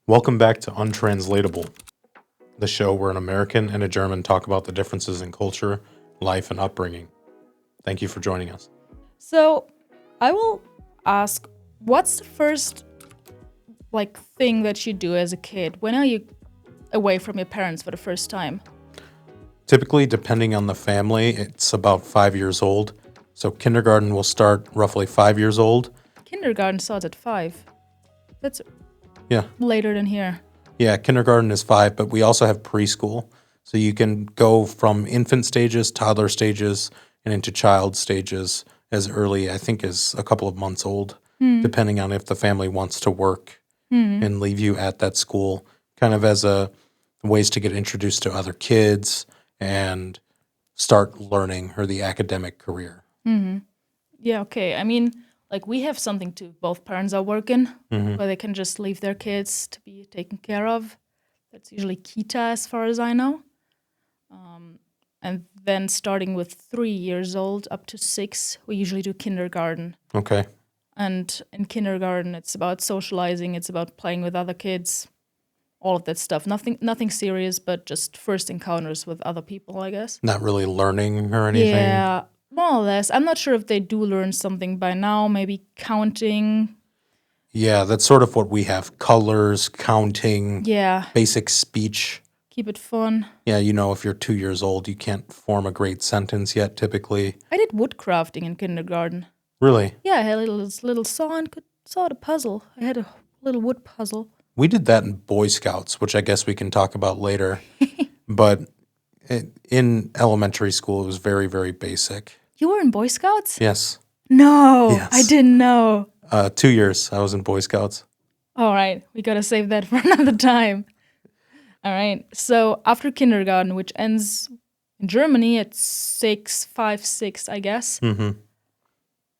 Welcome back to Untranslatable, the show where an American and a German talk about the differences in culture, life, and upbringing. Thank you for joining us. So, I will ask, what's the first thing that you do as a kid? When are you away from your parents for the first time? Typically, depending on the family, it's about 5 years old. So kindergarten will start roughly 5 years old. Kindergarten starts at 5. That's Yeah. later than here. Yeah, kindergarten is 5, but we also have preschool. So you can go from infant stages, toddler stages, and into child stages as early, I think, as a couple of months old, depending on if the family wants to work and leave you at that school, kind of as a ways to get introduced to other kids and start learning or the academic career. Yeah, okay. I mean, we have something to both parents are working, where they can just leave their kids to be taken care of. That's usually Kita, as far as I know. And then starting with 3 years old up to 6, we usually do kindergarten. Okay. And in kindergarten, it's about socializing, it's about playing with other kids, all of that stuff. Nothing serious, but just first encounters with other people, I guess. Not really learning or anything. Yeah, more or less. I'm not sure if they do learn something by now, maybe counting. Yeah, that's sort of what we have. Colors, counting, Yeah, basic speech. keep it fun. Yeah, if you're 2 years old, you can't form a great sentence yet, typically. I did wood crafting in kindergarten. Really? Yeah, I had a little saw and could saw the puzzle. I had a little wood puzzle. We did that in Boy Scouts, which I guess we can talk about later. But in elementary school, it was very, very basic. You were in Boy Scouts? Yes. No, Yes. I didn't know. 2 years I was in Boy Scouts. All right, we gotta save that for another time. All right, so after kindergarten, which ends in Germany at 5, 6, I guess,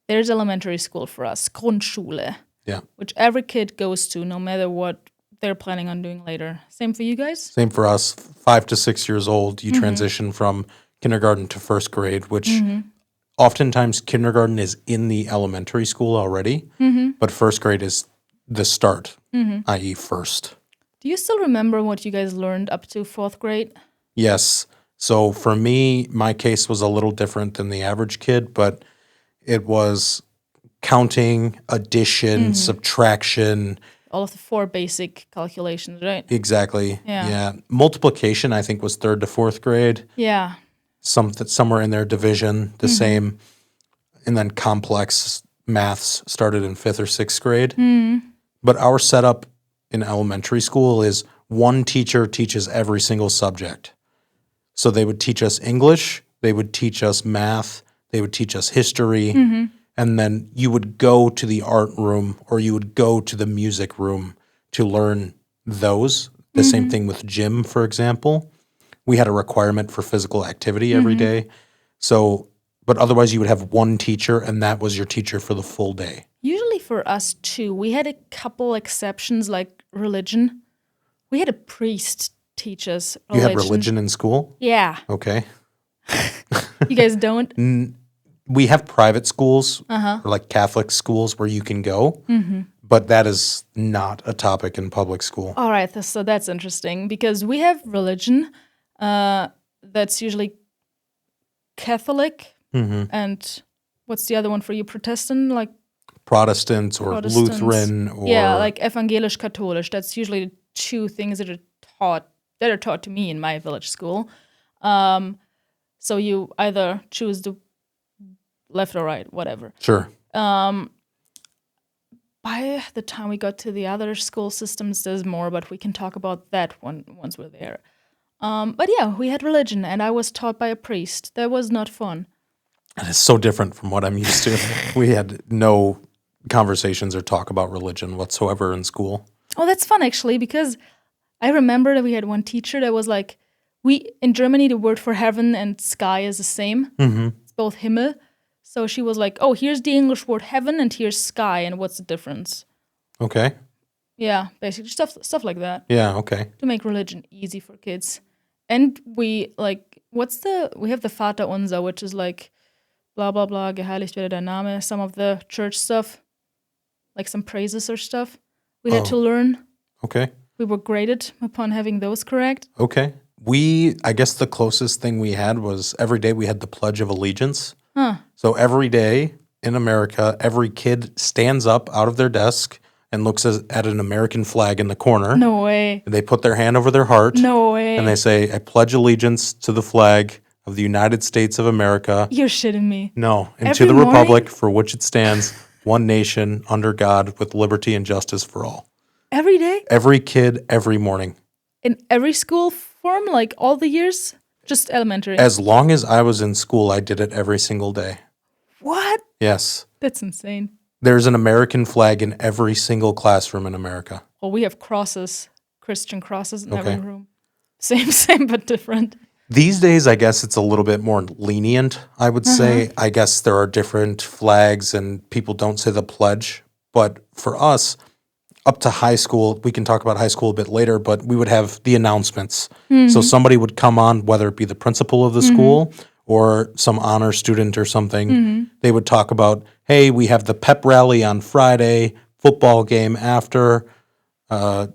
there's elementary school for us, Grundschule, Yeah. which every kid goes to, no matter what they're planning on doing later. Same for you guys? Same for us. 5 to 6 years old, you transition from kindergarten to first grade, which oftentimes kindergarten is in the elementary school already, but first grade is the start, i.e. first. Do you still remember what you guys learned up to 4th grade? Yes. So for me, my case was a little different than the average kid, but it was counting, addition, subtraction. All of the 4 basic calculations, right? Exactly. Yeah. Multiplication, I think, was 3rd to 4th grade. Yeah. Somewhere in there, division, the same. And then complex maths started in 5th or 6th grade. But our setup in elementary school is one teacher teaches every single subject. So they would teach us English, they would teach us math, they would teach us history, and then you would go to the art room or you would go to the music room to learn those. The same thing with gym, for example. We had a requirement for physical activity every day. So, but otherwise you would have one teacher and that was your teacher for the full day. Usually for us too, we had a couple exceptions like religion. We had a priest teach us religion. You had religion in school? Yeah. Okay. You guys don't? We have private schools or like Catholic schools where you can go, but that is not a topic in public school. All right, so that's interesting because we have religion that's usually Catholic and what's the other one for you? Protestant? Like Protestants or Protestants. Lutheran or Yeah, like evangelisch-katholisch. That's usually the 2 things that are taught to me in my village school. So you either choose the left or right, whatever. Sure. By the time we got to the other school systems, there's more, but we can talk about that one once we're there. But yeah, we had religion, and I was taught by a priest. That was not fun. It is so different from what I'm used to. We had no conversations or talk about religion whatsoever in school. Oh, that's fun, actually, because I remember that we had one teacher that was like, in Germany, the word for heaven and sky is the same. It's both Himmel. So she was like, oh, here's the English word heaven and here's sky, and what's the difference? Okay. Yeah, basically stuff like that. Yeah, okay. To make religion easy for kids. And we have the Vater Unser, which is like blah, blah, blah, geheiligt werde dein Name, some of the church stuff, like some praises or stuff we had to learn. Okay. We were graded upon having those correct. Okay. I guess the closest thing we had was every day we had the Pledge of Allegiance. Huh. So every day in America, every kid stands up out of their desk and looks at an American flag in the corner. No way. And they put their hand over their heart. No way. And they say, I pledge allegiance to the flag of the United States of America. You're shitting me. No. And Every to the morning? republic for which it stands, one nation, under God, with liberty and justice for all. Every day? Every kid, every morning. In every school form, like all the years? Just elementary. As long as I was in school, I did it every single day. What? Yes. That's insane. There's an American flag in every single classroom in America. Well, we have crosses, Christian crosses in Okay. every room. Same, but different. These days, I guess it's a little bit more lenient, I would say. I guess there are different flags and people don't say the pledge. But for us, up to high school, we can talk about high school a bit later, but we would have the announcements. So somebody would come on, whether it be the principal of the school or some honor student or something. They would talk about, hey, we have the pep rally on Friday, football game after.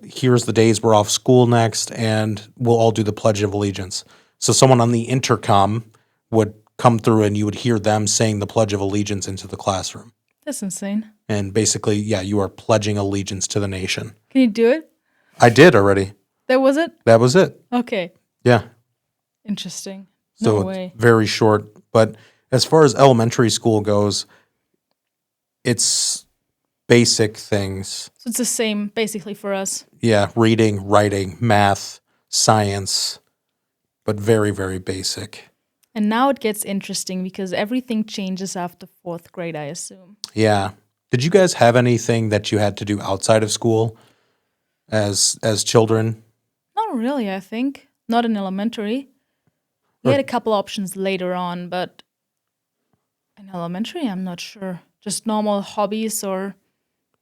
Here's the days we're off school next, and we'll all do the Pledge of Allegiance. So someone on the intercom would come through and you would hear them saying the Pledge of Allegiance into the classroom. That's insane. And basically, yeah, you are pledging allegiance to the nation. Can you do it? I did already. That was it? That was it. Okay. Yeah. Interesting. So No way. it's very short. But as far as elementary school goes, it's basic things. So it's the same basically for us. Yeah, reading, writing, math, science, but very, very basic. And now it gets interesting because everything changes after 4th grade, I assume. Yeah. Did you guys have anything that you had to do outside of school as children? Not really, I think. Not in elementary. We had a couple options later on, but in elementary, I'm not sure. Just normal hobbies or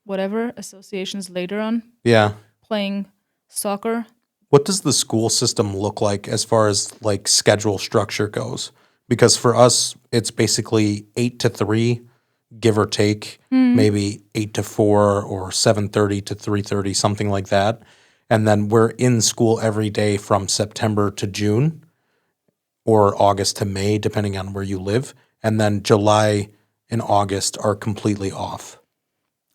whatever, associations later on. Yeah. Playing soccer. What does the school system look like as far as like schedule structure goes? Because for us, it's basically 8 to 3, give or take, maybe 8 to 4 or 7:30 to 3:30, something like that. And then we're in school every day from September to June or August to May, depending on where you live. And then July and August are completely off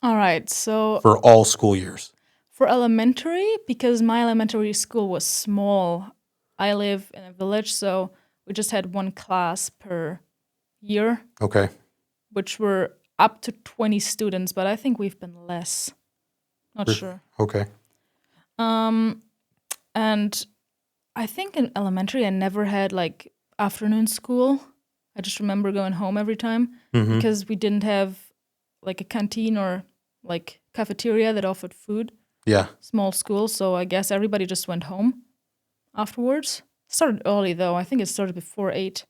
All right, so for all school years. for elementary, because my elementary school was small, I live in a village, so we just had one class per year, Okay. which were up to 20 students, but I think we've been less. Not sure. Okay. And I think in elementary, I never had like afternoon school. I just remember going home every time because we didn't have like a canteen or like cafeteria that offered food. Yeah. Small school, so I guess everybody just went home afterwards. Started early though. I think it started before 8.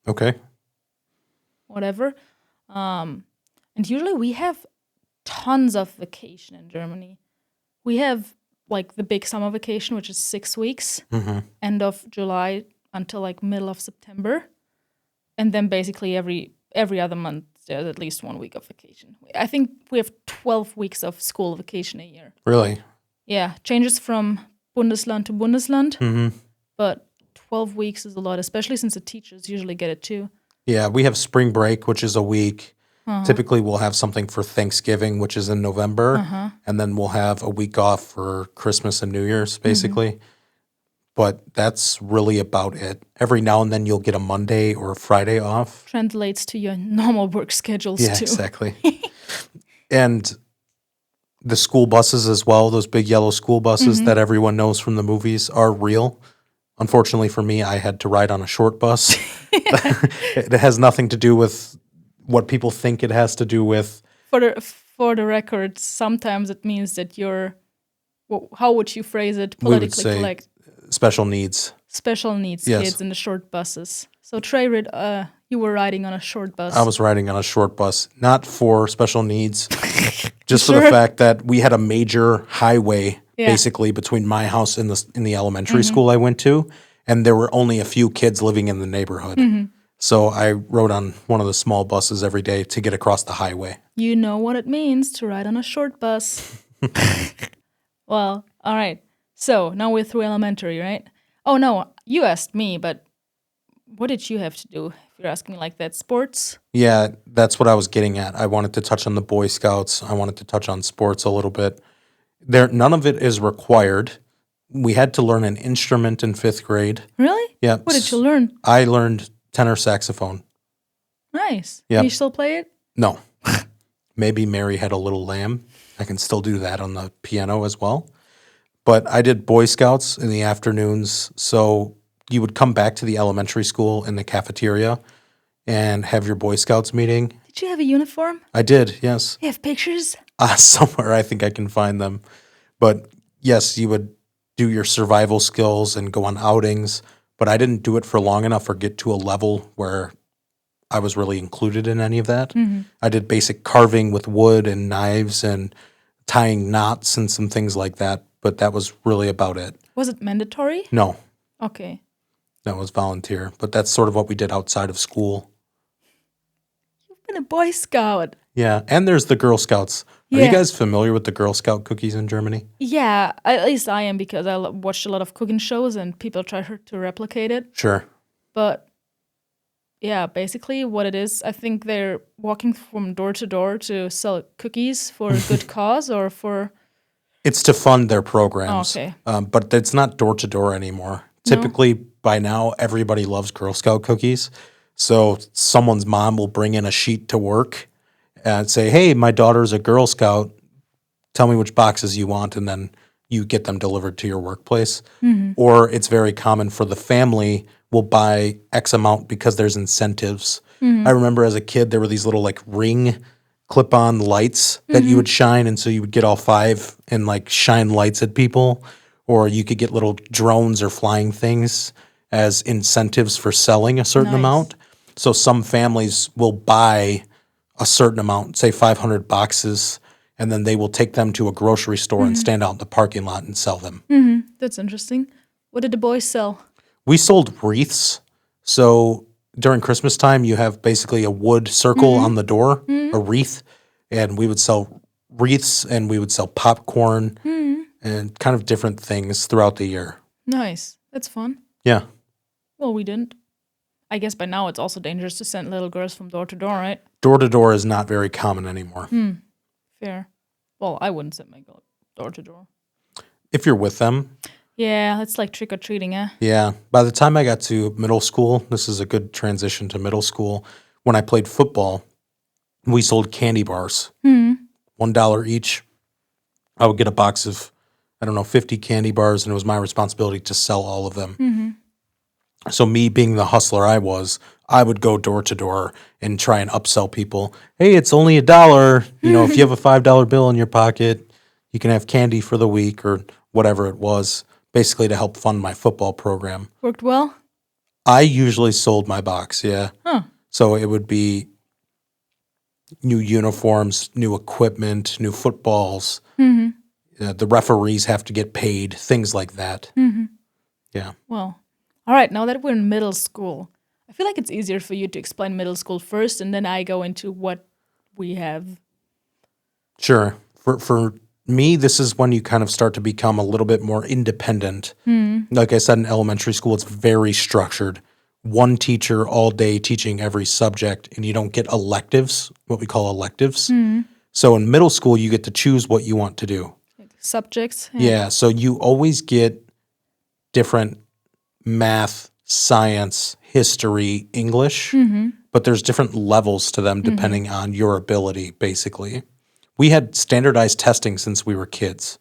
Okay. Whatever. And usually we have tons of vacation in Germany. We have like the big summer vacation, which is 6 weeks, end of July until like middle of September, and then basically every other month there's at least 1 week of vacation. I think we have 12 weeks of school vacation a year. Really? Yeah, changes from Bundesland to Bundesland, but 12 weeks is a lot, especially since the teachers usually get it too. Yeah, we have spring break, which is a week. Typically, we'll have something for Thanksgiving, which is in November, and then we'll have a week off for Christmas and New Year's, basically. But that's really about it. Every now and then, you'll get a Monday or a Friday off. Translates to your normal work schedules Yeah, too. exactly. And the school buses as well, those big yellow school buses that everyone knows from the movies, are real. Unfortunately for me, I had to ride on a short bus. It has nothing to do with what people think it has to do with. For the record, sometimes it means that you're, how would you phrase it, We would politically say correct? special needs. Special needs Yes. kids in the short buses. So Trey, you were riding on a short bus. I was riding on a short bus, not for special needs, just for Sure. the fact that we had a major highway Yeah. basically between my house and the elementary school I went to, and there were only a few kids living in the neighborhood. So I rode on one of the small buses every day to get across the highway. You know what it means to ride on a short bus. Well, all right. So now we're through elementary, right? Oh no, you asked me, but what did you have to do? If you're asking me like that, sports? Yeah, that's what I was getting at. I wanted to touch on the Boy Scouts. I wanted to touch on sports a little bit. None of it is required. We had to learn an instrument in 5th grade. Really? Yep. What did you learn? I learned tenor saxophone. Nice. Yep. Can you still play it? No. Maybe Mary Had a Little Lamb. I can still do that on the piano as well. But I did Boy Scouts in the afternoons. So you would come back to the elementary school in the cafeteria and have your Boy Scouts meeting. Did you have a uniform? I did, yes. You have pictures? Somewhere I think I can find them. But yes, you would do your survival skills and go on outings. But I didn't do it for long enough or get to a level where I was really included in any of that. I did basic carving with wood and knives and tying knots and some things like that. But that was really about it. Was it mandatory? No, Okay. that was volunteer. But that's sort of what we did outside of school. You've been a Boy Scout. Yeah, and there's the Girl Scouts. Are Yeah. you guys familiar with the Girl Scout cookies in Germany? Yeah, at least I am because I watched a lot of cooking shows and people try to replicate it. Sure. But yeah, basically what it is, I think they're walking from door to door to sell cookies for a good cause or for... It's to fund their programs. Oh, okay. But it's not door to door anymore. Typically, by now, everybody loves Girl Scout cookies. So someone's mom will bring in a sheet to work and say, hey, my daughter's a Girl Scout. Tell me which boxes you want, and then you get them delivered to your workplace. Or it's very common for the family will buy X amount because there's incentives. I remember as a kid, there were these little like ring clip-on lights that you would shine, and so you would get all 5 and like shine lights at people. Or you could get little drones or flying things as incentives for selling a certain Nice. amount. So some families will buy a certain amount, say 500 boxes, and then they will take them to a grocery store and stand out in the parking lot and sell them. That's interesting. What did the boys sell? We sold wreaths. So during Christmas time, you have basically a wood circle on the door, a wreath, and we would sell wreaths and we would sell popcorn and kind of different things throughout the year. Nice. That's fun. Yeah. Well, we didn't. I guess by now it's also dangerous to send little girls from door to door, right? Door to door is not very common anymore. Fair. Well, I wouldn't send my girl door to door. If you're with them, Yeah, that's like trick or treating, eh? yeah. By the time I got to middle school, this is a good transition to middle school. When I played football, we sold candy bars, $1 each. I would get a box of, 50 candy bars, and it was my responsibility to sell all of them. So me being the hustler I would go door to door and try and upsell people. Hey, it's only $1. If you have a $5 bill in your pocket, you can have candy for the week or whatever it was, basically to help fund my football program. Worked well? I usually sold my box, yeah. Huh. So it would be new uniforms, new equipment, new footballs. The referees have to get paid, things like that. Yeah. Well, all right, now that we're in middle school, I feel like it's easier for you to explain middle school first, and then I go into what we have. Sure. For me, this is when you kind of start to become a little bit more independent. Like I said, in elementary school, it's very structured. One teacher all day teaching every subject, and you don't get electives, what we call electives. So in middle school, you get to choose what you want to do. Like subjects. Yeah, so you always get different math, science, history, English, but there's different levels to them depending on your ability, basically. We had standardized testing since we were kids.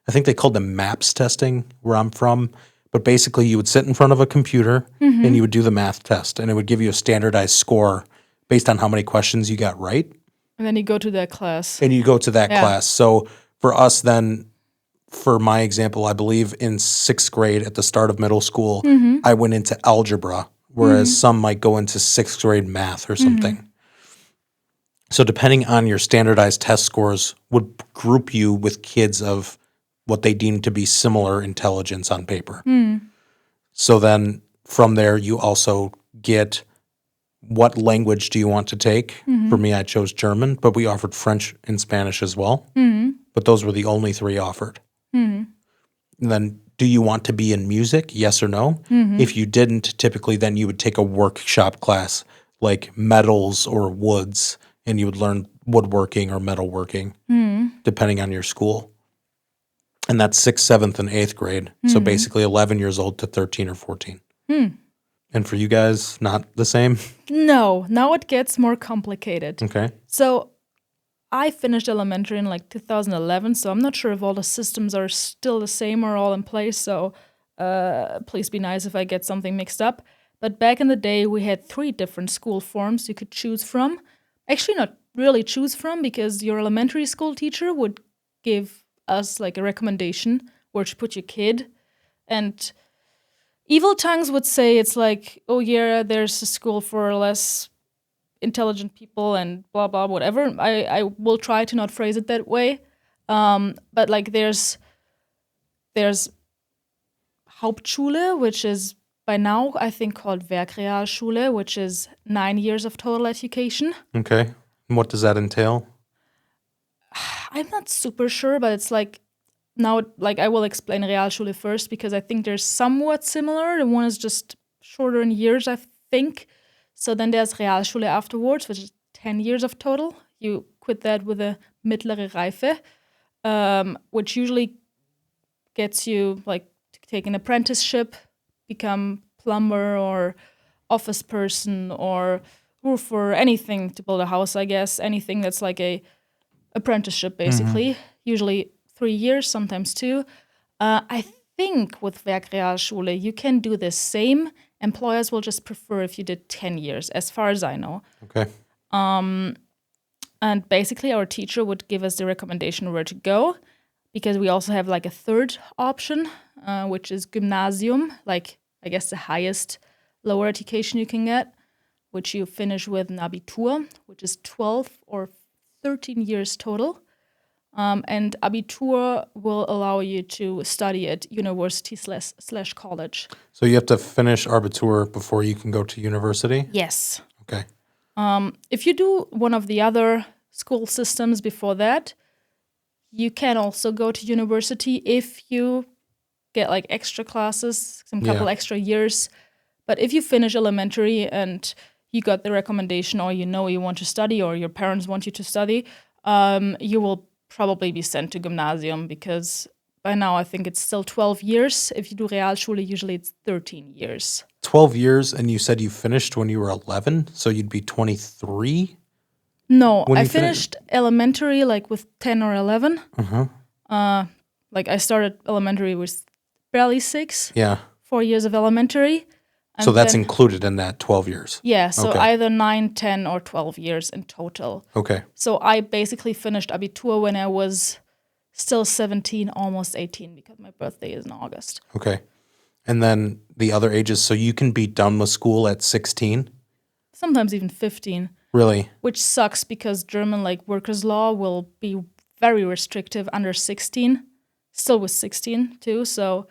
I think they called them MAPS testing where I'm from, but basically you would sit in front of a computer and you would do the math test, and it would give you a standardized score based on how many questions you got right. And then you go to that class. And you go to that Yeah. class. So for us then, for my example, I believe in 6th grade at the start of middle school, I went into algebra, whereas some might go into 6th grade math or something. So depending on your standardized test scores would group you with kids of what they deem to be similar intelligence on paper. So then from there, you also get what language do you want to take? For me, I chose German, but we offered French and Spanish as well. But those were the only 3 offered. And then do you want to be in music? Yes or no? If you didn't, typically then you would take a workshop class like metals or woods, and you would learn woodworking or metalworking, depending on your school. And that's 6th, 7th, and 8th grade. So basically 11 years old to 13 or 14. And for you guys, not the same? No, now it gets more complicated. Okay. So I finished elementary in like 2011, so I'm not sure if all the systems are still the same or all in place. So please be nice if I get something mixed up. But back in the day, we had 3 different school forms you could choose from. Actually, not really choose from, because your elementary school teacher would give us like a recommendation where to put your kid. And evil tongues would say it's like, oh yeah, there's a school for less intelligent people and blah blah whatever. I will try to not phrase it that way, but like there's Hauptschule, which is by now I think called Werkrealschule, which is 9 years of total education. Okay. And what does that entail? I'm not super sure, but it's like now, like I will explain Realschule first because I think they're somewhat similar. The one is just shorter in years, I think. So then there's Realschule afterwards, which is 10 years of total. You quit that with a mittlere Reife, which usually gets you like to take an apprenticeship, become plumber or office person or roofer, anything to build a house, I guess. Anything that's like a apprenticeship, basically. Usually 3 years, sometimes 2. I think with Werkrealschule, you can do the same. Employers will just prefer if you did 10 years, as far as I know. Okay. And basically, our teacher would give us the recommendation where to go, because we also have like a third option, which is Gymnasium, like I guess the highest lower education you can get, which you finish with an Abitur, which is 12 or 13 years total. And Abitur will allow you to study at university slash college. So you have to finish Abitur before you can go to university? Yes. Okay. If you do one of the other school systems before that, you can also go to university if you get like extra classes, some couple extra years. But if you finish elementary and you got the recommendation, or you want to study, or your parents want you to study, you will probably be sent to Gymnasium, because by now I think it's still 12 years. If you do Realschule, usually it's 13 years. 12 years, and you said you finished when you were 11, so you'd be 23? No, When I you finished elementary like with 10 or 11. Uh-huh. Like I started elementary with barely 6. Yeah. 4 years of elementary. So that's then, included in that 12 years? Yeah, so Okay. either 9, 10, or 12 years in total. Okay. So I basically finished Abitur when I was still 17, almost 18, because my birthday is in August. Okay. And then the other ages, so you can be done with school at 16? Sometimes even 15. Really? Which sucks, because German like workers' law will be very restrictive under 16. Still with 16 too, so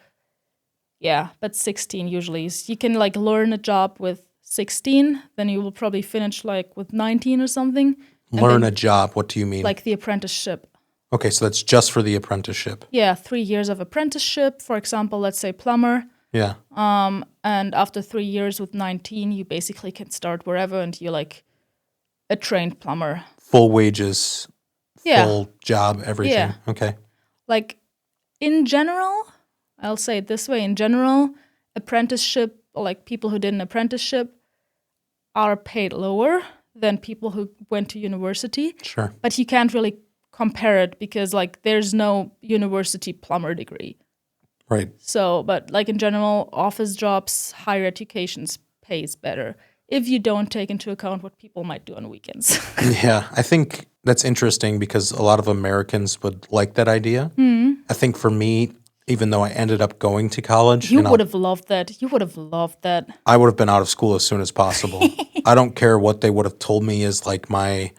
yeah, but 16 usually. You can like learn a job with 16, then you will probably finish like with 19 or something. Learn a job, what do you mean? Like the apprenticeship. Okay, so that's just for the apprenticeship. Yeah, 3 years of apprenticeship. For example, let's say plumber. Yeah. And after 3 years with 19, you basically can start wherever, and you're like a trained plumber. Full wages, Yeah. full job, everything. Yeah. Okay. Like in general, I'll say it this way, in general, apprenticeship, or like people who did an apprenticeship, are paid lower than people who went to university. Sure. But you can't really compare it, because like there's no university plumber degree. Right. So, but like in general, office jobs, higher educations pays better if you don't take into account what people might do on weekends. Yeah, I think that's interesting, because a lot of Americans would like that idea. I think for me, even though I ended up going to college, You would have loved that. You would have loved that. I would have been out of school as soon as possible. I don't care what they would have told me is like my,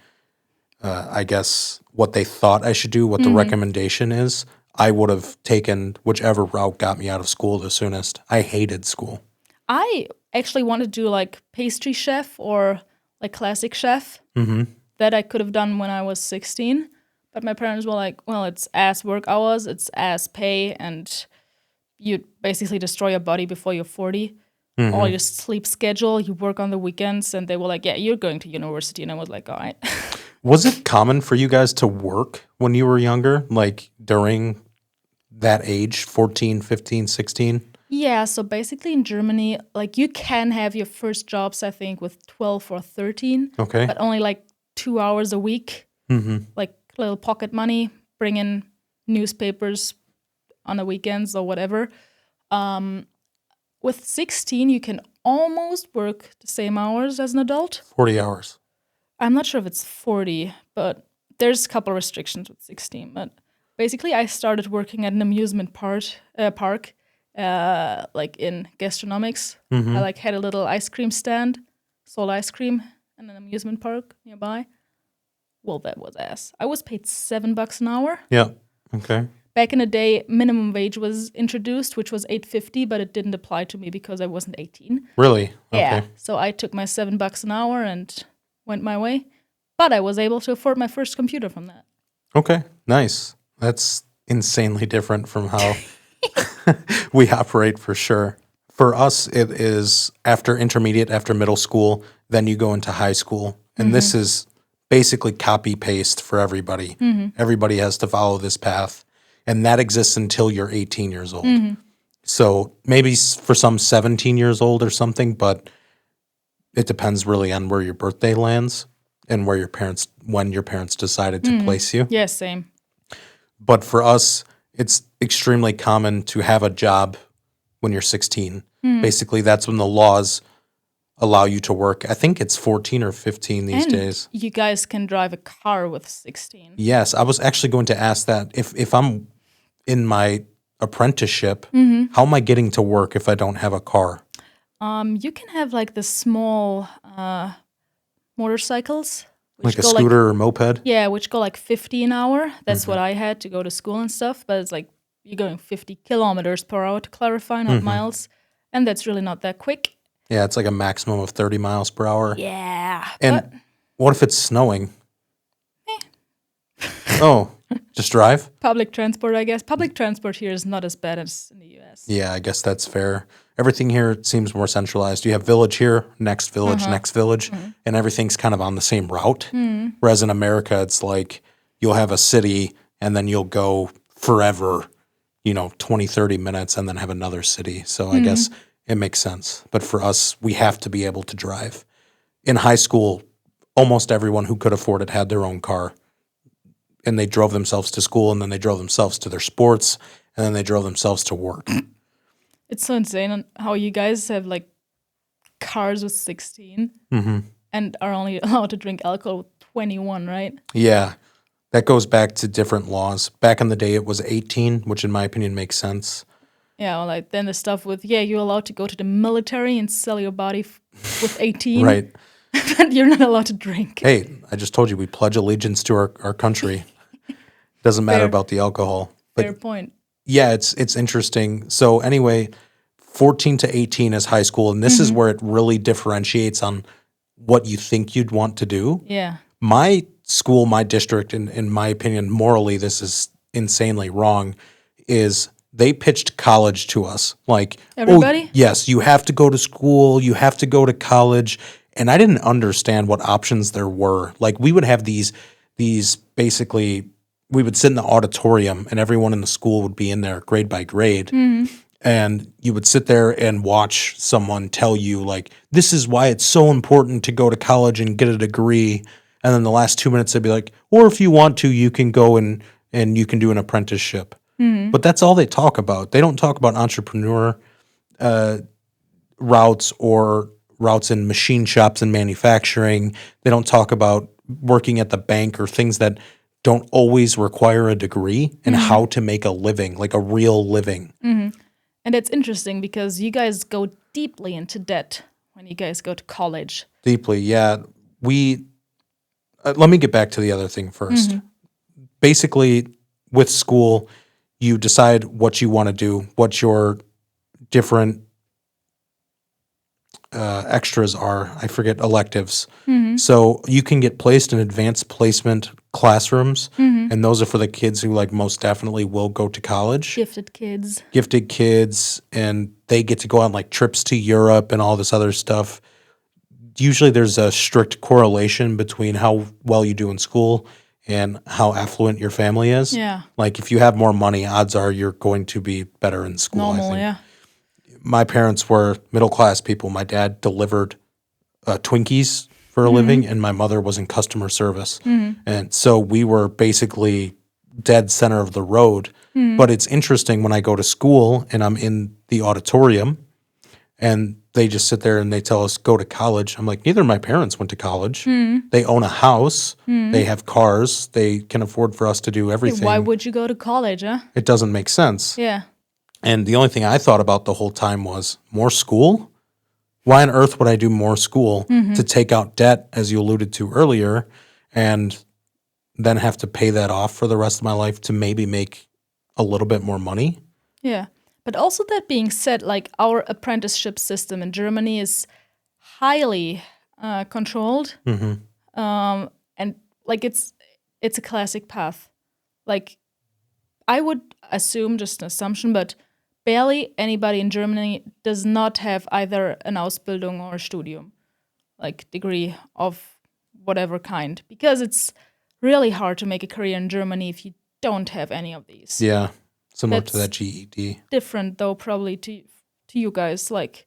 I guess, what they thought I should do, what the recommendation is. I would have taken whichever route got me out of school the soonest. I hated school. I actually wanted to do like pastry chef or like classic chef. That I could have done when I was 16. But my parents were like, well, it's ass work hours, it's ass pay, and you basically destroy your body before you're 40. All your sleep schedule, you work on the weekends, and they were like, yeah, you're going to university. And I was like, all right. Was it common for you guys to work when you were younger, like during that age, 14, 15, 16? Yeah, so basically in Germany, like you can have your first jobs, I think, with 12 or 13, Okay. but only like 2 hours a week, like little pocket money, bring in newspapers on the weekends or whatever. With 16, you can almost work the same hours as an adult. 40 hours. I'm not sure if it's 40, but there's a couple of restrictions with 16. But basically, I started working at an amusement park, like in gastronomics. I like had a little ice cream stand, sold ice cream, in an amusement park nearby. Well, that was ass. I was paid $7 an hour. Yeah. Okay. Back in the day, minimum wage was introduced, which was $8.50, but it didn't apply to me because I wasn't 18. Really? Okay. Yeah. So I took my $7 an hour and went my way. But I was able to afford my first computer from that. Okay. Nice. That's insanely different from how we operate for sure. For us, it is after intermediate, after middle school, then you go into high school. And this is basically copy paste for everybody. Everybody has to follow this path. And that exists until you're 18 years old. So maybe for some 17 years old or something, but it depends really on where your birthday lands and where when your parents decided to place you. Yeah, same. But for us, it's extremely common to have a job when you're 16. Basically, that's when the laws allow you to work. I think it's 14 or 15 these days. You guys can drive a car with 16. Yes, I was actually going to ask that. If I'm in my apprenticeship, how am I getting to work if I don't have a car? You can have like the small motorcycles. Like a scooter or moped? Yeah, which go like 50 an hour. That's what I had to go to school and stuff. But it's like you're going 50 kilometers per hour, to clarify, not miles. And that's really not that quick. Yeah, it's like a maximum of 30 miles per hour. Yeah. And what if it's snowing? Oh, just drive? Public transport, I guess. Public transport here is not as bad as in the US. Yeah, I guess that's fair. Everything here seems more centralized. You have village here, next village, and everything's kind of on the same route. Whereas in America, it's like you'll have a city and then you'll go forever, 20, 30 minutes and then have another city. So I guess it makes sense. But for us, we have to be able to drive. In high school, almost everyone who could afford it had their own car. And they drove themselves to school, and then they drove themselves to their sports, and then they drove themselves to work. It's so insane how you guys have like cars with 16 and are only allowed to drink alcohol with 21, right? Yeah, that goes back to different laws. Back in the day, it was 18, which in my opinion makes sense. Yeah, well, like then the stuff with, you're allowed to go to the military and sell your body with 18. Right. But you're not allowed to drink. Hey, I just told you we pledge allegiance to our country. Doesn't matter about the alcohol. Fair point. Yeah, it's interesting. So anyway, 14 to 18 is high school, and this is where it really differentiates on what you think you'd want to do. Yeah. My school, my district, in my opinion, morally, this is insanely wrong, is they pitched college to us. Like, everybody? Oh, yes, you have to go to school, you have to go to college. And I didn't understand what options there were. Like, we would have these basically, we would sit in the auditorium and everyone in the school would be in there grade by grade. And you would sit there and watch someone tell you, like, this is why it's so important to go to college and get a degree. And then the last 2 minutes, they'd be like, or if you want to, you can go and you can do an apprenticeship. But that's all they talk about. They don't talk about entrepreneur routes or routes in machine shops and manufacturing. They don't talk about working at the bank or things that don't always require a degree and how to make a living, like a real living. And it's interesting because you guys go deeply into debt when you guys go to college. Deeply, yeah. Let me get back to the other thing first. Basically, with school, you decide what you want to do, what your different extras are. I forget, electives. So you can get placed in advanced placement classrooms, and those are for the kids who like most definitely will go to college. Gifted kids, and they get to go on like trips to Europe and all this other stuff. Usually there's a strict correlation between how well you do in school and how affluent your family is. Yeah. Like if you have more money, odds are you're going to be better in school. Normal, I think. yeah. My parents were middle class people. My dad delivered Twinkies for a living, and my mother was in customer service. And so we were basically dead center of the road. But it's interesting when I go to school and I'm in the auditorium and they just sit there and they tell us, go to college. I'm like, neither of my parents went to college. They own a house. They have cars. They can afford for us to do everything. Why would you go to college, huh? It doesn't make sense. Yeah. And the only thing I thought about the whole time was more school? Why on earth would I do more school to take out debt, as you alluded to earlier, and then have to pay that off for the rest of my life to maybe make a little bit more money? Yeah. But also that being said, like our apprenticeship system in Germany is highly controlled. And like it's a classic path. Like I would assume, just an assumption, but barely anybody in Germany does not have either an Ausbildung or a Studium, like degree of whatever kind, because it's really hard to make a career in Germany if you don't have any of these. Yeah, similar to That's that GED. different though, probably to you guys. Like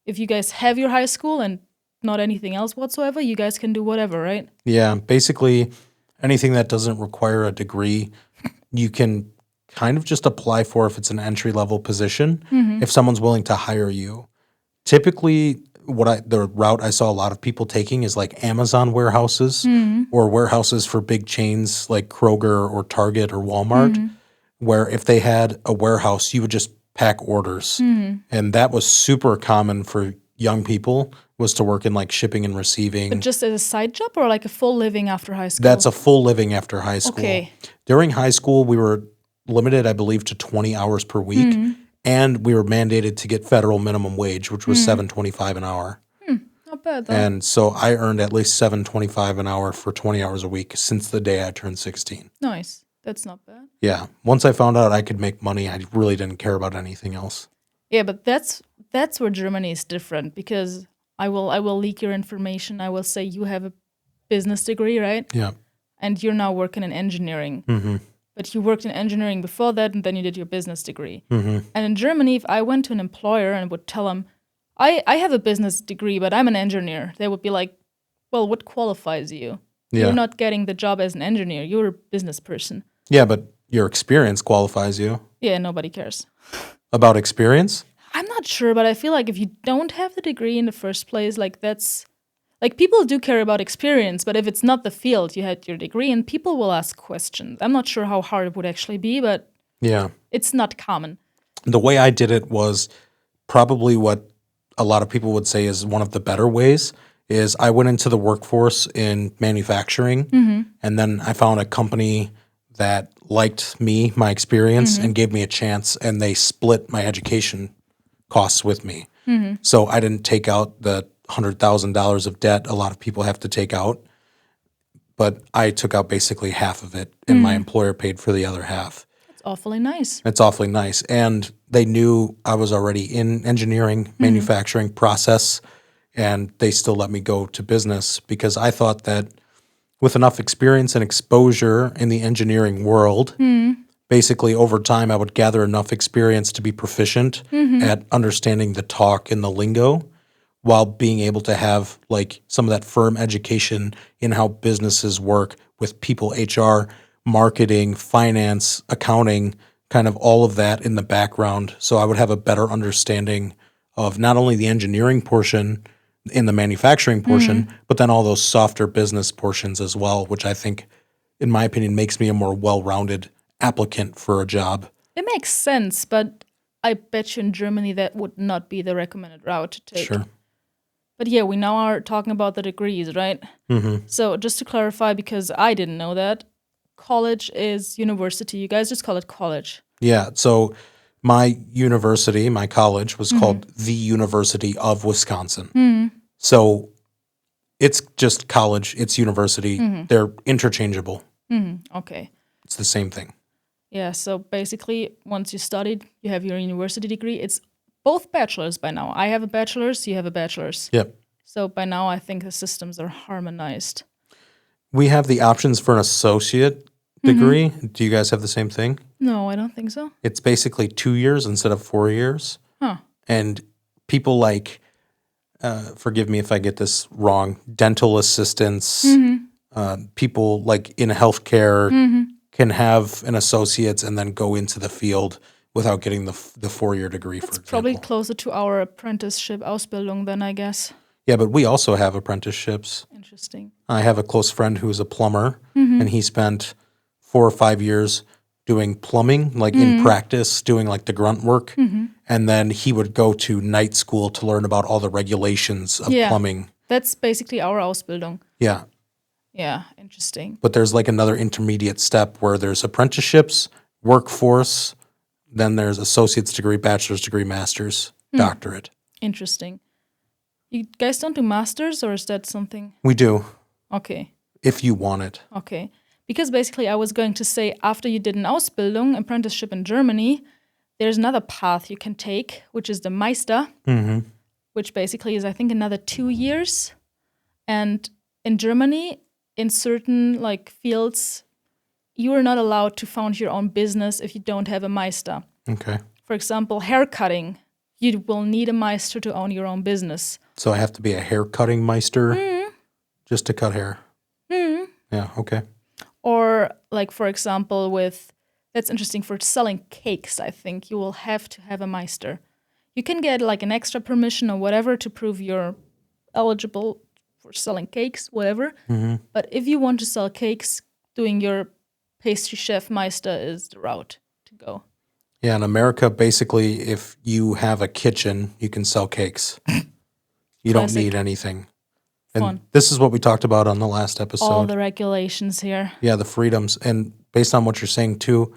if you guys have your high school and not anything else whatsoever, you guys can do whatever, right? Yeah, basically anything that doesn't require a degree, you can kind of just apply for if it's an entry-level position, if someone's willing to hire you. Typically, the route I saw a lot of people taking is like Amazon warehouses or warehouses for big chains like Kroger or Target or Walmart, where if they had a warehouse, you would just pack orders. And that was super common for young people, was to work in like shipping and receiving. But just as a side job or like a full living after high school? That's a full living after high school. Okay. During high school, we were limited, I believe, to 20 hours per week, and we were mandated to get federal minimum wage, which was $7.25 an hour. Not bad though. And so I earned at least $7.25 an hour for 20 hours a week since the day I turned 16. Nice. That's not bad. Yeah. Once I found out I could make money, I really didn't care about anything else. Yeah, but that's where Germany is different, because I will leak your information. I will say you have a business degree, right? Yeah. And you're now working in engineering. But you worked in engineering before that, and then you did your business degree. And in Germany, if I went to an employer and would tell them, I have a business degree, but I'm an engineer, they would be like, well, what qualifies you? Yeah. You're not getting the job as an engineer. You're a business person. Yeah, but your experience qualifies you. Yeah, nobody cares. About experience? I'm not sure, but I feel like if you don't have the degree in the first place, like that's... Like, people do care about experience, but if it's not the field, you had your degree, and people will ask questions. I'm not sure how hard it would actually be, but Yeah. it's not common. The way I did it was probably what a lot of people would say is one of the better ways, is I went into the workforce in manufacturing, and then I found a company that liked me, my experience, and gave me a chance, and they split my education costs with me. So I didn't take out the $100,000 of debt a lot of people have to take out, but I took out basically half of it, and my employer paid for the other half. It's awfully nice. It's awfully nice. And they knew I was already in engineering, manufacturing process, and they still let me go to business because I thought that with enough experience and exposure in the engineering world, basically over time I would gather enough experience to be proficient at understanding the talk and the lingo, while being able to have like some of that firm education in how businesses work with people, HR, marketing, finance, accounting, kind of all of that in the background. So I would have a better understanding of not only the engineering portion in the manufacturing portion, but then all those softer business portions as well, which I think, in my opinion, makes me a more well-rounded applicant for a job. It makes sense, but I bet you in Germany that would not be the recommended route to take. Sure. But yeah, we now are talking about the degrees, right? So just to clarify, because I didn't know that, college is university. You guys just call it college. Yeah. So my university, my college, was called the University of Wisconsin. So it's just college, it's university. They're interchangeable. Okay. It's the same thing. Yeah, so basically, once you studied, you have your university degree. It's both bachelors by now. I have a bachelor's, you have a bachelor's. Yep. So by now, I think the systems are harmonized. We have the options for an associate degree. Do you guys have the same thing? No, I don't think so. It's basically 2 years instead of 4 years. Huh. And people like, forgive me if I get this wrong, dental assistants, people like in healthcare can have an associate's and then go into the field without getting the 4-year degree, for example. Probably closer to our apprenticeship Ausbildung then, I guess. Yeah, but we also have apprenticeships. Interesting. I have a close friend who's a plumber, and he spent 4 or 5 years doing plumbing, like in practice, doing like the grunt work. And then he would go to night school to learn about all the regulations of plumbing. That's basically our Ausbildung. Yeah. Yeah, interesting. But there's like another intermediate step where there's apprenticeships, workforce, then there's associate's degree, bachelor's degree, master's, doctorate. Interesting. You guys don't do masters, or is that something? We do, Okay. if you want it. Okay. Because basically, I was going to say, after you did an Ausbildung, apprenticeship in Germany, there's another path you can take, which is the Meister, which basically is, I think, another 2 years. And in Germany, in certain like fields, you are not allowed to found your own business if you don't have a Meister. Okay. For example, hair cutting, you will need a Meister to own your own business. So I have to be a hair cutting meister just to cut hair. Yeah, okay. Or like, for example, that's interesting for selling cakes, I think you will have to have a Meister. You can get like an extra permission or whatever to prove you're eligible for selling cakes, whatever. But if you want to sell cakes, doing your pastry chef Meister is the route to go. Yeah, in America, basically, if you have a kitchen, you can sell cakes. You don't Classic. need anything. And Fun. this is what we talked about on the last episode. All the regulations here. Yeah, the freedoms. And based on what you're saying too,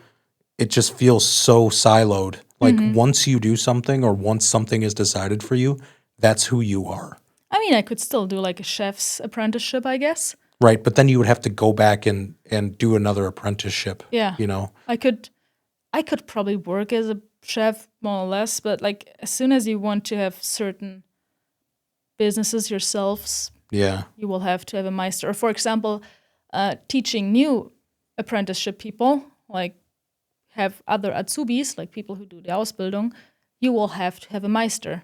it just feels so siloed. Like once you do something or once something is decided for you, that's who you are. I mean, I could still do like a chef's apprenticeship, I guess. Right, but then you would have to go back and do another apprenticeship. Yeah. You know? I could probably work as a chef more or less, but like as soon as you want to have certain businesses yourselves, Yeah. you will have to have a Meister. Or for example, teaching new apprenticeship people, like have other Azubis, like people who do the Ausbildung, you will have to have a Meister,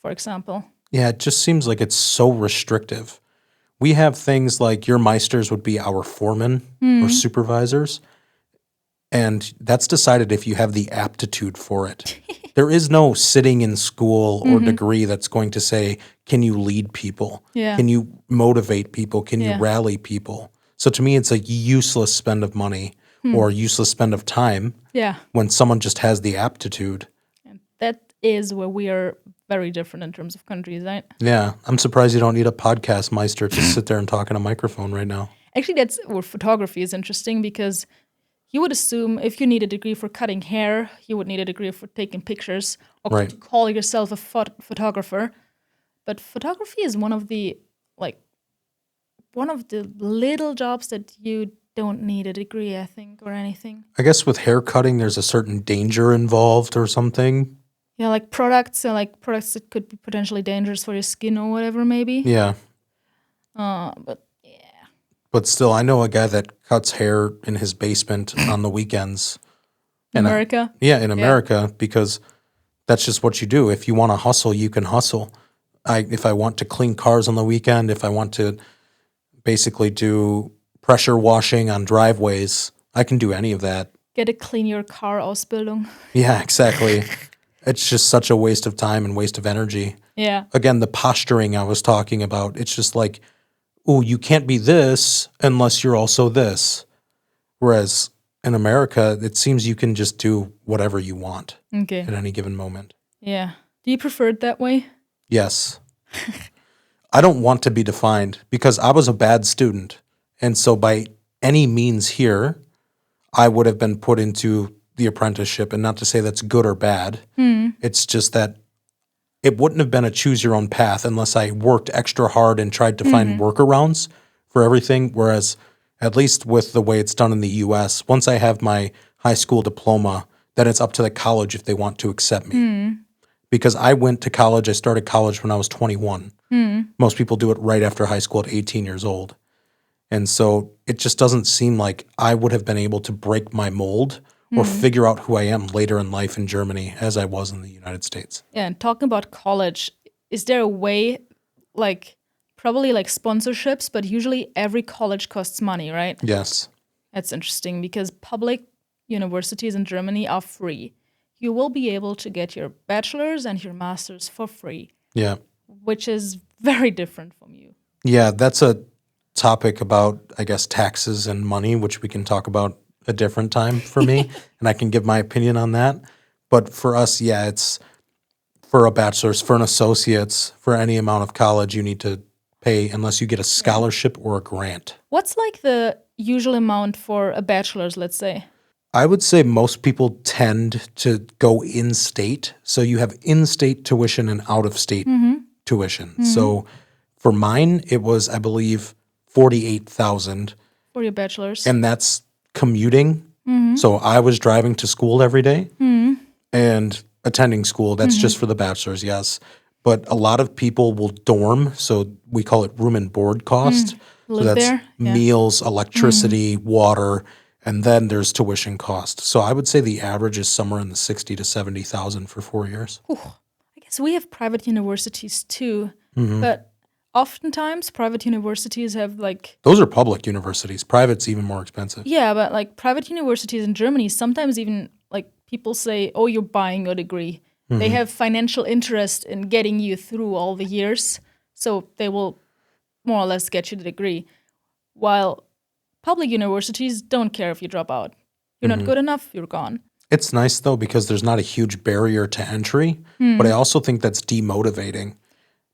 for example. Yeah, it just seems like it's so restrictive. We have things like your meisters would be our foremen or supervisors, and that's decided if you have the aptitude for it. There is no sitting in school or degree that's going to say, can you lead people? Yeah. Can you motivate people? Can you rally people? So to me, it's a useless spend of money or useless spend of time Yeah. when someone just has the aptitude. And that is where we are very different in terms of countries, right? Yeah, I'm surprised you don't need a podcast meister to sit there and talk in a microphone right now. Actually, that's where photography is interesting, because you would assume if you need a degree for cutting hair, you would need a degree for taking pictures or Right. to call yourself a photographer. But photography is one of the little jobs that you don't need a degree, I think, or anything. I guess with hair cutting, there's a certain danger involved or something. Yeah, like products that could be potentially dangerous for your skin or whatever, maybe. Yeah. But yeah. But still, I know a guy that cuts hair in his basement on the weekends. In America? In America, because that's just what you do. If you want to hustle, you can hustle. If I want to clean cars on the weekend, if I want to basically do pressure washing on driveways, I can do any of that. Get a clean your car Ausbildung. Yeah, exactly. It's just such a waste of time and waste of energy. Yeah. Again, the posturing I was talking about, it's just like, oh, you can't be this unless you're also this. Whereas in America, it seems you can just do whatever you want Okay. at any given moment. Yeah. Do you prefer it that way? Yes. I don't want to be defined because I was a bad student. And so by any means here, I would have been put into the apprenticeship, and not to say that's good or bad. It's just that it wouldn't have been a choose your own path unless I worked extra hard and tried to find workarounds for everything. Whereas at least with the way it's done in the US, once I have my high school diploma, then it's up to the college if they want to accept me. Because I went to college, I started college when I was 21. Most people do it right after high school at 18 years old. And so it just doesn't seem like I would have been able to break my mold or figure out who I am later in life in Germany as I was in the United States. Yeah, and talking about college, is there a way, like, probably like sponsorships, but usually every college costs money, right? Yes. That's interesting because public universities in Germany are free. You will be able to get your bachelor's and your master's for free, Yeah. which is very different from you. Yeah, that's a topic about, I guess, taxes and money, which we can talk about a different time for me, and I can give my opinion on that. But for us, yeah, it's for a bachelor's, for an associate's, for any amount of college, you need to pay unless you get a scholarship or a grant. What's like the usual amount for a bachelor's, let's say? I would say most people tend to go in-state. So you have in-state tuition and out-of-state tuition. So for mine, it was, I believe, 48,000, For your bachelor's? and that's commuting. So I was driving to school every day and attending school. That's just for the bachelor's, yes. But a lot of people will dorm, so we call it room and board cost. So Live that's there? Yeah. meals, electricity, water, and then there's tuition cost. So I would say the average is somewhere in the 60 to 70,000 for 4 years. I guess we have private universities too, but oftentimes private universities have like, Those are public universities. Private's even more expensive. yeah, but like private universities in Germany, sometimes even like people say, oh, you're buying your degree. They have financial interest in getting you through all the years, so they will more or less get you the degree. While public universities don't care if you drop out. You're not good enough, you're gone. It's nice though because there's not a huge barrier to entry, but I also think that's demotivating.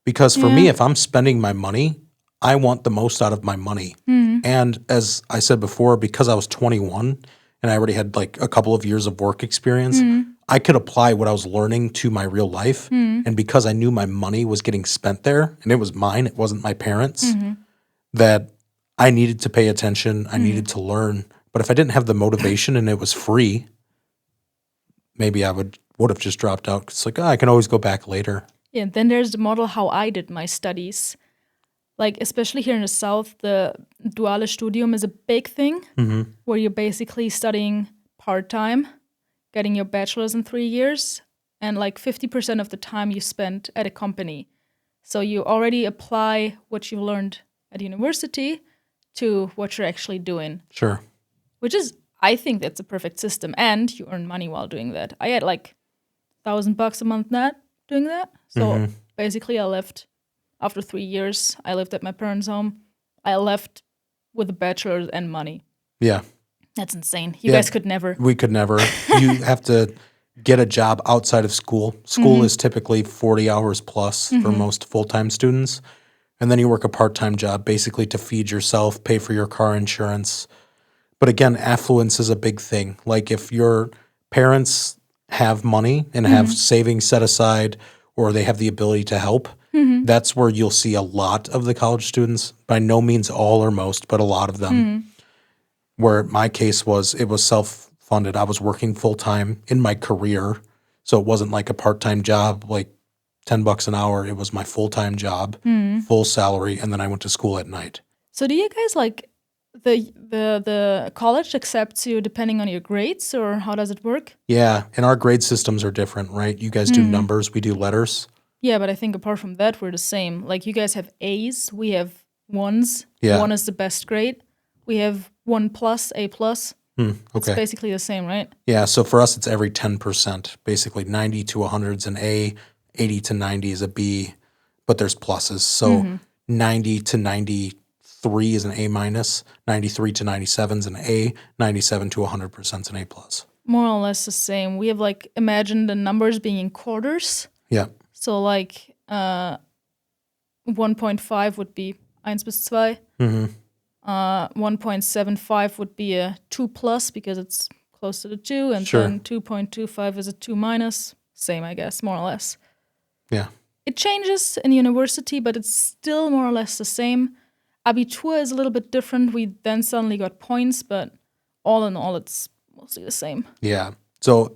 Because for me, if I'm spending my money, I want the most out of my money. And as I said before, because I was 21 and I already had like a couple of years of work experience, I could apply what I was learning to my real life. And because I knew my money was getting spent there and it was mine, it wasn't my parents', that I needed to pay attention. I needed to learn. But if I didn't have the motivation and it was free, maybe I would have just dropped out. It's like, I can always go back later. Yeah, and then there's the model how I did my studies. Like, especially here in the South, the duale Studium is a big thing where you're basically studying part-time, getting your bachelor's in 3 years, and like 50% of the time you spend at a company. So you already apply what you learned at university to what you're actually doing, Sure. which is, I think that's a perfect system. And you earn money while doing that. I had like $1,000 a month net doing that. So basically I left after 3 years. I lived at my parents' home. I left with a bachelor's and money. Yeah. That's insane. You guys could never. We could never. You have to get a job outside of school. School is typically 40 hours plus for most full-time students. And then you work a part-time job basically to feed yourself, pay for your car insurance. But again, affluence is a big thing. Like if your parents have money and have savings set aside or they have the ability to help, that's where you'll see a lot of the college students. By no means all or most, but a lot of them. Where my case was, it was self-funded. I was working full-time in my career. So it wasn't like a part-time job, like $10 an hour. It was my full-time job, full salary, and then I went to school at night. So do you guys like the college accepts you depending on your grades, or how does it work? Yeah, and our grade systems are different, right? You guys do numbers, we do letters. Yeah, but I think apart from that, we're the same. Like you guys have A's, we have ones. Yeah. 1 is the best grade. We have 1 plus, A plus. It's Okay. basically the same, right? Yeah, so for us, it's every 10%. Basically, 90 to 100 is an A, 80 to 90 is a B, but there's pluses. So 90 to 93 is an A minus, 93 to 97 is an A, 97 to 100% is an A plus. More or less the same. We have like, imagine the numbers being in quarters. Yeah, So like 1.5 would be 1 bis 2. 1.75 would be a 2 plus because it's close to the 2. And Sure. then 2.25 is a 2 minus. Same, I guess, more or less. yeah. It changes in university, but it's still more or less the same. Abitur is a little bit different. We then suddenly got points, but all in all, it's mostly the same. Yeah. So,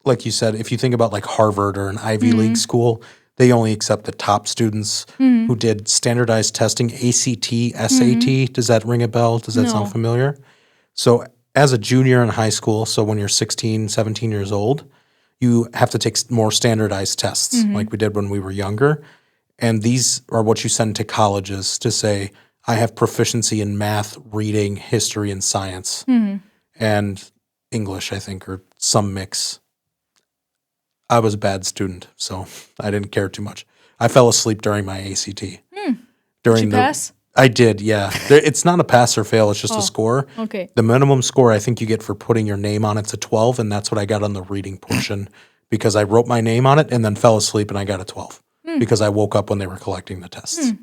like you said, if you think about like Harvard or an Ivy League school, they only accept the top students who did standardized testing, ACT, SAT. Does that ring a bell? Does that sound No. familiar? So, as a junior in high school, so when you're 16, 17 years old, you have to take more standardized tests like we did when we were younger. And these are what you send to colleges to say, I have proficiency in math, reading, history, and science, and English, I think, or some mix. I was a bad student, so I didn't care too much. I fell asleep during my ACT. Did you pass? I did, yeah. It's not a pass or fail, it's just a score. Okay. The minimum score I think you get for putting your name on it's a 12, and that's what I got on the reading portion because I wrote my name on it and then fell asleep and I got a 12 because I woke up when they were collecting the tests.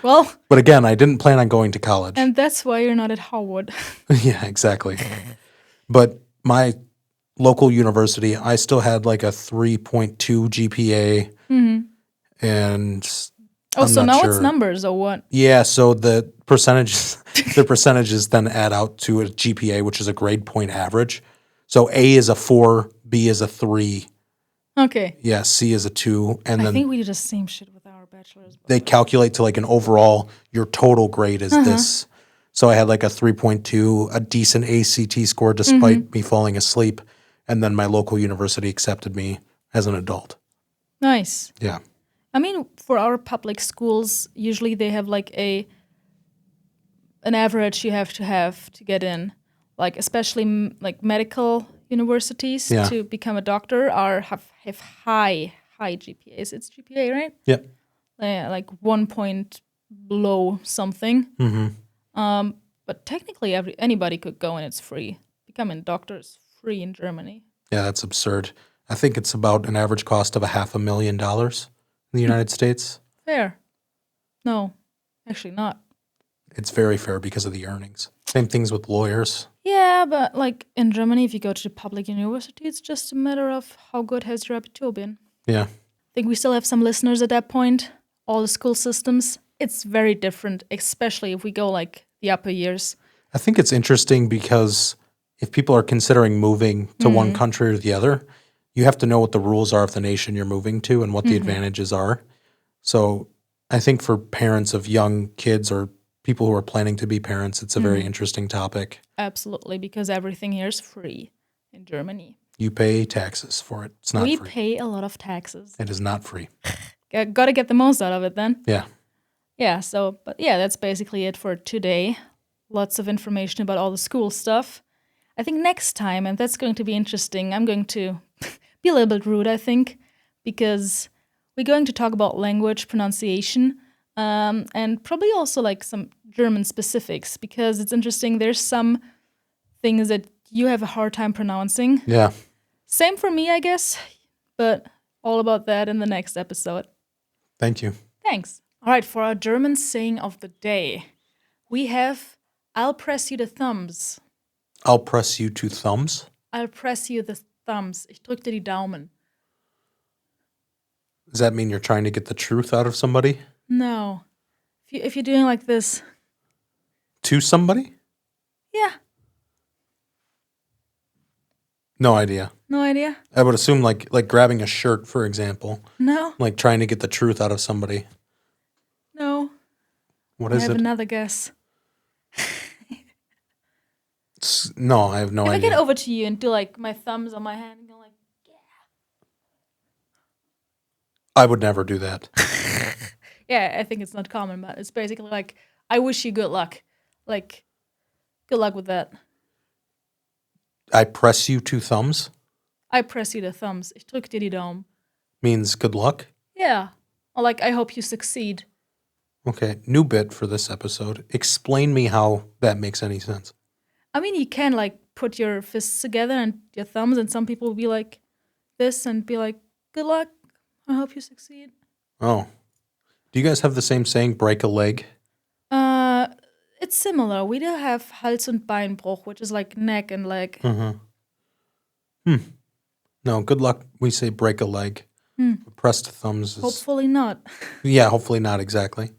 Well, But again, I didn't plan on going to college. and that's why you're not at Howard. Yeah, exactly. But my local university, I still had like a 3.2 GPA. And Oh, I'm so not now sure. it's numbers or what? Yeah, so the percentages then add out to a GPA, which is a grade point average. So A is a 4, B is a 3, Okay. yeah, C is a 2, and I then think we did the same shit with our bachelor's. they calculate to like an overall, your total grade is this. So I had like a 3.2, a decent ACT score despite me falling asleep, and then my local university accepted me as an adult. Nice. Yeah. I mean, for our public schools, usually they have like an average you have to get in. Like especially like medical universities Yeah. to become a doctor have high GPAs. It's GPA, right? Yeah. Like 1 point below something. But technically, anybody could go and it's free. Becoming a doctor is free in Germany. Yeah, that's absurd. I think it's about an average cost of $500,000 in the United States. Fair. No, actually not. It's very fair because of the earnings. Same things with lawyers. Yeah, but like in Germany, if you go to the public university, it's just a matter of how good has your Abitur been. Yeah. I think we still have some listeners at that point. All the school systems, it's very different, especially if we go like the upper years. I think it's interesting because if people are considering moving to one country or the other, you have to know what the rules are of the nation you're moving to and what the advantages are. So I think for parents of young kids or people who are planning to be parents, it's a very interesting topic. Absolutely, because everything here is free in Germany. You pay taxes for it. It's not We free. pay a lot of taxes. It is not free. Got to get the most out of it then. Yeah. Yeah, but that's basically it for today. Lots of information about all the school stuff. I think next time, and that's going to be interesting, I'm going to be a little bit rude, I think, because we're going to talk about language pronunciation and probably also like some German specifics, because it's interesting. There's some things that you have a hard time pronouncing. Yeah. Same for me, I guess, but all about that in the next episode. Thank you. Thanks. All right, for our German saying of the day, we have, I'll press you the thumbs. I'll press you 2 thumbs. I'll press you the thumbs. Ich drück dir die Daumen. Does that mean you're trying to get the truth out of somebody? No. If you're doing like this. To somebody? Yeah. No idea. No idea? I would assume like grabbing a shirt, for example. No. Like trying to get the truth out of somebody. No. What I is have it? another guess. No, I have no If I idea. get over to you and do like my thumbs on my hand and go like, I would never do that. yeah, I think it's not common, but it's basically like, I wish you good luck. Like, good luck with that. I press you 2 thumbs I press you the thumbs. Ich drück dir die Daumen. means good luck. Yeah. Or like, I hope you succeed. Okay, new bit for this episode. Explain me how that makes any sense. I mean, you can like put your fists together and your thumbs, and some people will be like this and be like, good luck. I hope you succeed. Oh. Do you guys have the same saying, break a leg? It's similar. We do have Hals- und Beinbruch, which is like neck and leg. No, good luck. We say break a leg. Pressed thumbs is Hopefully not. yeah, hopefully not exactly.